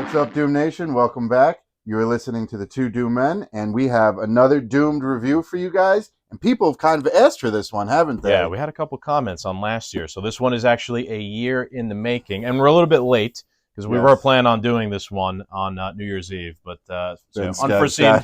What's up, Doom Nation? Welcome back. You are listening to the Two Doom Men, and we have another Doomed review for you guys. And people have kind of asked for this one, haven't they? Yeah, we had a couple comments on last year. So this one is actually a year in the making. And we're a little bit late because we were planning on doing this one on New Year's Eve. But unforeseen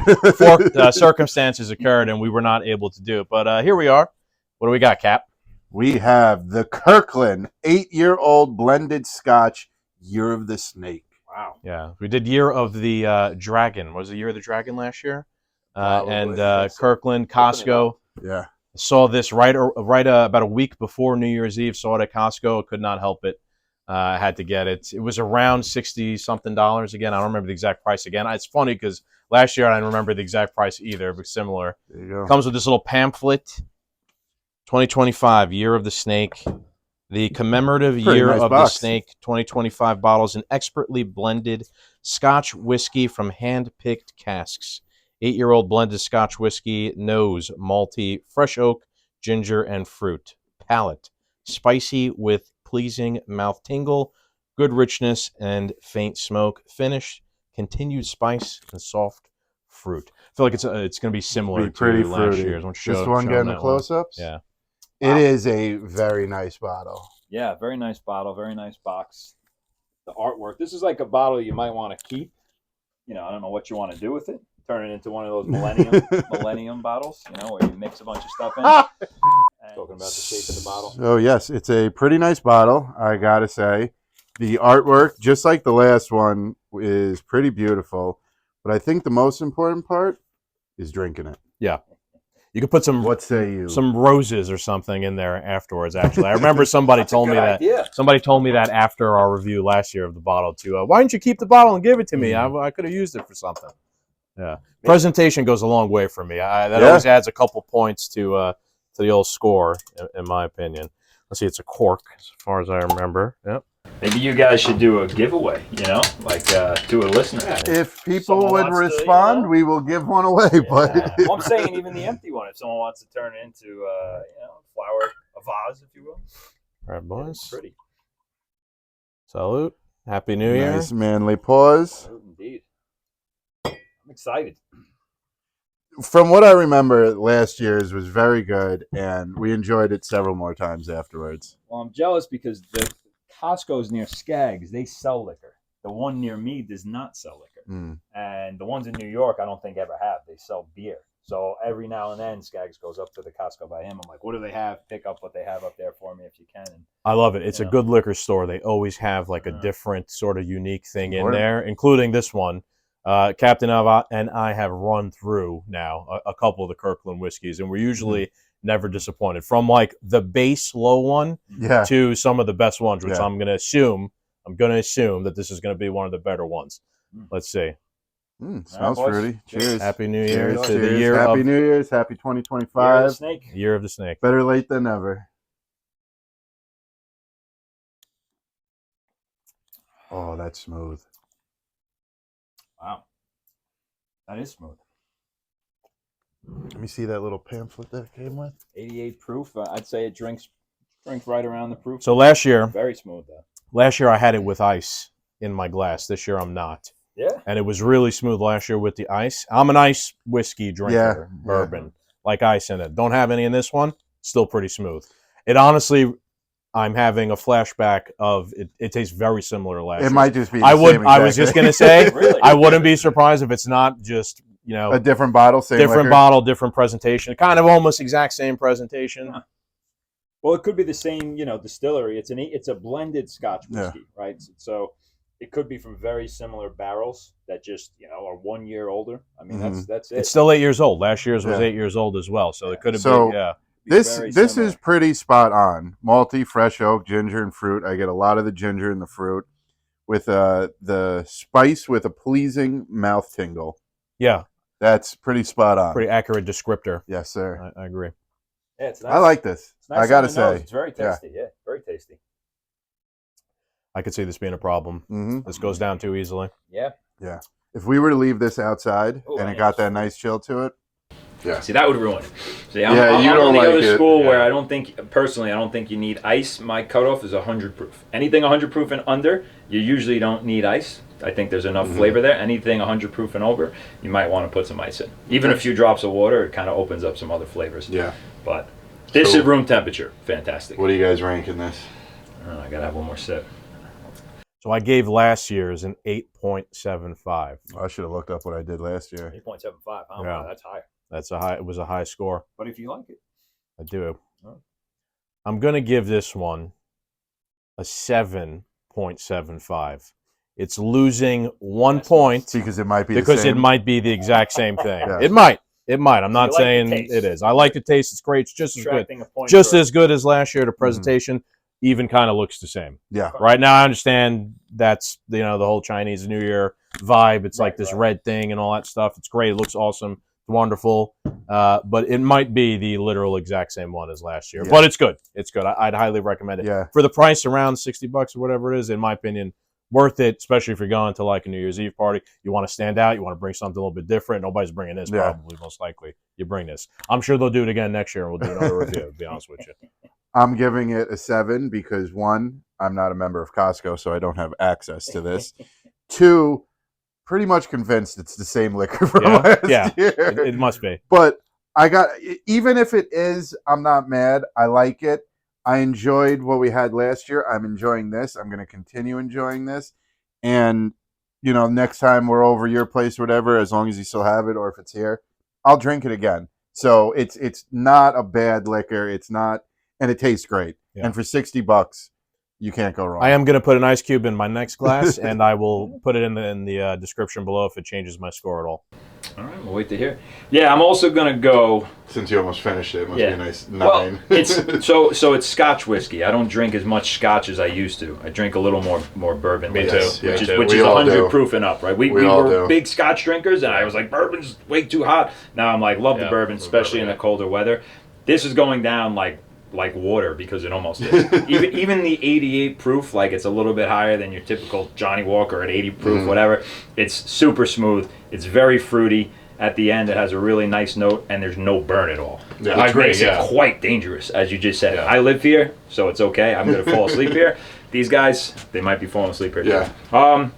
circumstances occurred, and we were not able to do it. But here we are. What do we got, Cap? We have the Kirkland 8-year-old blended Scotch, Year of the Snake. Wow. Yeah, we did Year of the Dragon. Was it Year of the Dragon last year? Kirkland, Costco. Yeah. Saw this right about a week before New Year's Eve. Saw it at Costco. Could not help it. I had to get it. It was around $60-something again. I don't remember the exact price again. It's funny because last year I didn't remember the exact price either, but similar. There you go. Comes with this little pamphlet. 2025 Year of the Snake. The commemorative Year of the Snake 2025 bottles and expertly blended Scotch whiskey from hand-picked casks. 8-year-old blended Scotch whiskey, nose, malty, fresh oak, ginger, and fruit. Palate, spicy with pleasing mouth tingle, good richness, and faint smoke. Finish, continued spice, and soft fruit. I feel like it's going to be similar to last year's. This one getting the close-ups? Yeah. It is a very nice bottle. Yeah, very nice bottle, very nice box. The artwork. This is like a bottle you might want to keep. You know, I don't know what you want to do with it. Turn it into one of those millennium bottles, you know, where you mix a bunch of stuff in. Talking about the shape of the bottle. So, yes, it's a pretty nice bottle, I got to say. The artwork, just like the last one, is pretty beautiful. But I think the most important part is drinking it. Yeah. You could put some some roses or something in there afterwards. Actually, I remember somebody told me that. Idea. Somebody told me that after our review last year of the bottle too. Why didn't you keep the bottle and give it to me? I could have used it for something. Yeah, presentation goes a long way for me. That always adds a couple points to the old score, in my opinion. Let's see, it's a cork as far as I remember. Yep. Maybe you guys should do a giveaway, you know, like to a listener. If people would respond, we will give one away. Yeah. But well, I'm saying even the empty one, if someone wants to turn it into, a vase, if you will. All right, boys. Pretty. Salute. Happy New Year. Nice manly pause. Oh, indeed. I'm excited. From what I remember, last year's was very good, and we enjoyed it several more times afterwards. Well, I'm jealous because the Costco's near Scagz, they sell liquor. The one near me does not sell liquor. And the ones in New York, I don't think ever have. They sell beer. So every now and then, Scagz goes up to the Costco by him. I'm like, what do they have? Pick up what they have up there for me if you can. And, I love it. It's a good liquor store. They always have like a different sort of unique thing in there, including this one. Captain and I have run through now a couple of the Kirkland whiskeys, and we're usually never disappointed. From like the base low one to some of the best ones, which I'm going to assume that this is going to be one of the better ones. Let's see. Smells fruity. Cheers. Happy New Year to Cheers. the year Happy New Year's. Happy 2025. Year of the Snake. Better late than never. Oh, that's smooth. Wow. That is smooth. Let me see that little pamphlet that it came with. 88 proof. I'd say it drinks right around the proof. So last year, very smooth though. Last year I had it with ice in my glass. This year I'm not. Yeah. And it was really smooth last year with the ice. I'm an ice whiskey drinker, bourbon, like ice in it. Don't have any in this one. Still pretty smooth. It honestly, I'm having a flashback of it. It tastes very similar to last year. It might just be. I was just gonna say. Really? I wouldn't be surprised if it's not just a different bottle, same different liquor. Bottle, different presentation. Kind of almost exact same presentation. Huh. Well, it could be the same, distillery. It's a blended Scotch whiskey, right? So it could be from very similar barrels that just are 1 year older. I mean, that's it. It's still 8 years old. Last year's was 8 years old as well, so it could have been. This is pretty spot on. Malty, fresh oak, ginger, and fruit. I get a lot of the ginger and the fruit with the spice with a pleasing mouth tingle. Yeah. That's pretty spot on. Pretty accurate descriptor. Yes, sir. I agree. Yeah, it's nice. I like this. It's nice I got to say. It's very tasty. Yeah, very tasty. I could see this being a problem. This goes down too easily. Yeah. Yeah. If we were to leave this outside and it got that nice chill to it, Yeah. See, that would ruin it. See, I'm you on don't the like other it. school Yeah. where I don't think you need ice. My cutoff is 100 proof. Anything 100 proof and under, you usually don't need ice. I think there's enough flavor there. Anything 100 proof and over, you might want to put some ice in. Even a few drops of water, it kind of opens up some other flavors. Yeah. But this is room temperature. Fantastic. What are you guys ranking this? I gotta have one more sip. So I gave last year's an 8.75. I should have looked up what I did last year. 8.75. Oh, Yeah. wow, that's high. That's a high. It was a high score. But if you like it, I do. Oh. I'm gonna give this one a 7.75. It's losing 1 point Because it might be because the same. it might be the exact same thing. Yeah. It might. It might. I'm not You like the saying taste. it is. I like the taste. It's great. It's just as good. subtracting a point. Just for- as good as last year. The presentation even kind of looks the same. Yeah. Right now, I understand that's the whole Chinese New Year vibe. It's like Right, this right. red thing and all that stuff. It's great. It looks awesome. It's wonderful. But it might be the literal exact same one as last year. Yeah. But it's good. It's good. I'd highly recommend it. Yeah. For the price around $60 or whatever it is, in my opinion, worth it, especially if you're going to like a New Year's Eve party. You want to stand out. You want to bring something a little bit different. Nobody's bringing this, Yeah. probably, most likely. You bring this. I'm sure they'll do it again next year, and we'll do another review, to be honest with you. I'm giving it a 7 because 1, I'm not a member of Costco, so I don't have access to this. 2, pretty much convinced it's the same liquor from last year. It must be. But even if it is, I'm not mad. I like it. I enjoyed what we had last year. I'm enjoying this. I'm going to continue enjoying this. And, next time we're over your place or whatever, as long as you still have it or if it's here, I'll drink it again. So it's not a bad liquor. It's not, and it tastes great. Yeah. And for $60, you can't go wrong. I am going to put an ice cube in my next glass, and I will put it in the description below if it changes my score at all. All right, we'll wait to hear. Yeah, I'm also gonna go. Since you almost finished it, it must be a nice 9. Well, it's it's Scotch whiskey. I don't drink as much Scotch as I used to. I drink a little more bourbon. Me lately, too. Which Me too. is We all 100 do. proof and up, right? We all were do. big Scotch drinkers, and I was like, bourbon's way too hot. Now I'm like, love the Yeah, bourbon, the especially bourbon, in the colder weather. This is going down like water because it almost is. even the 88 proof, like it's a little bit higher than your typical Johnny Walker at 80 proof, whatever. It's super smooth. It's very fruity. At the end, it has a really nice note, and there's no burn at all. Yeah, which I agree, makes it quite dangerous, as you just said. Yeah. I live here, so it's okay. I'm going to fall asleep here. These guys, they might be falling asleep here. Yeah. Too.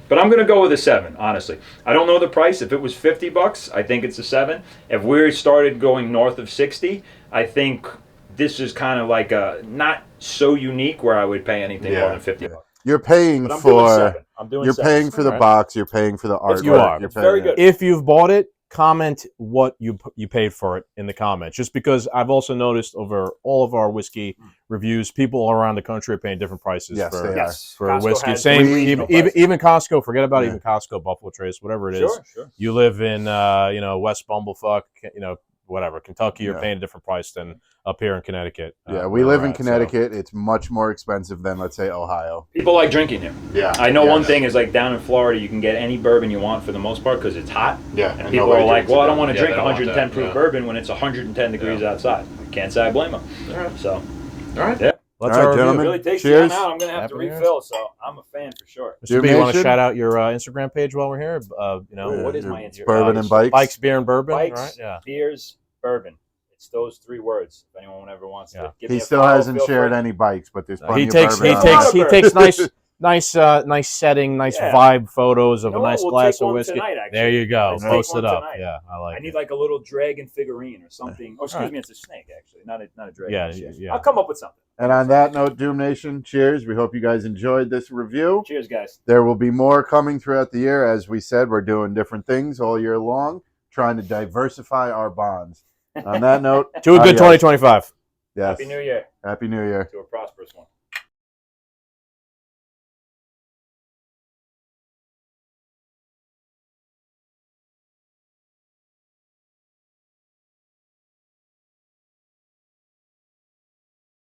But I'm going to go with a 7, honestly. I don't know the price. If it was $50, I think it's a 7. If we started going north of 60, I think this is kind of like a not so unique where I would pay anything more than $50. You're paying But I'm doing for 7. I'm doing you're 7. paying for the Alright. box. You're paying for the artwork. You are. You're It's very paying- good. If you've bought it, comment what you paid for it in the comments. Just because I've also noticed over all of our whiskey reviews, people all around the country are paying different prices Yes, for, they are. Yes. for Costco whiskey. has Same, regional even prices. even Costco. Forget about Yeah. even Costco, Buffalo Trace, whatever it is. Sure. You live in West Bumblefuck, whatever, Kentucky. You're Yeah. paying a different price than up here in Connecticut. Yeah, where we live we're in at, so- Connecticut. It's much more expensive than, let's say, Ohio. People like drinking here. Yeah, I know one thing is like down in Florida, you can get any bourbon you want for the most part because it's hot. Yeah, And people are like, well, I don't want to drink they don't want 110 that, proof yeah. bourbon when it's 110 degrees outside. Can't say I blame them. So, All right. Yeah. Let's All right, review. gentlemen. really takes Cheers. time out. I'm going to have to Happy New Year's. refill, so I'm a fan for sure. Mr. B, you want to Nation? shout out your Instagram page while we're here? What is my Instagram? Bourbon and bikes. Bikes, beer, and bourbon. Bikes, Right? Yeah. beers, bourbon. It's those 3 words. If anyone ever wants Yeah. to give me He a still follow, hasn't feel shared free. any bikes, but there's plenty He of takes bourbon. takes- out. he takes nice setting, nice Yeah. vibe photos of You a know nice what? We'll glass take of one whiskey. tonight, actually. There you go. Let's take Post one it up. tonight. Yeah, I like I need it. like a little dragon figurine or something. Oh, excuse Alright. me, it's a snake actually, not a dragon. Yeah, It's- yeah. I'll come up with something. And on that note, Doom Nation, cheers. We hope you guys enjoyed this review. Cheers, guys. There will be more coming throughout the year. As we said, we're doing different things all year long, trying to diversify our bonds. On that note, To a good adios. 2025. Yes. Happy New Year Happy New Year. to a prosperous one.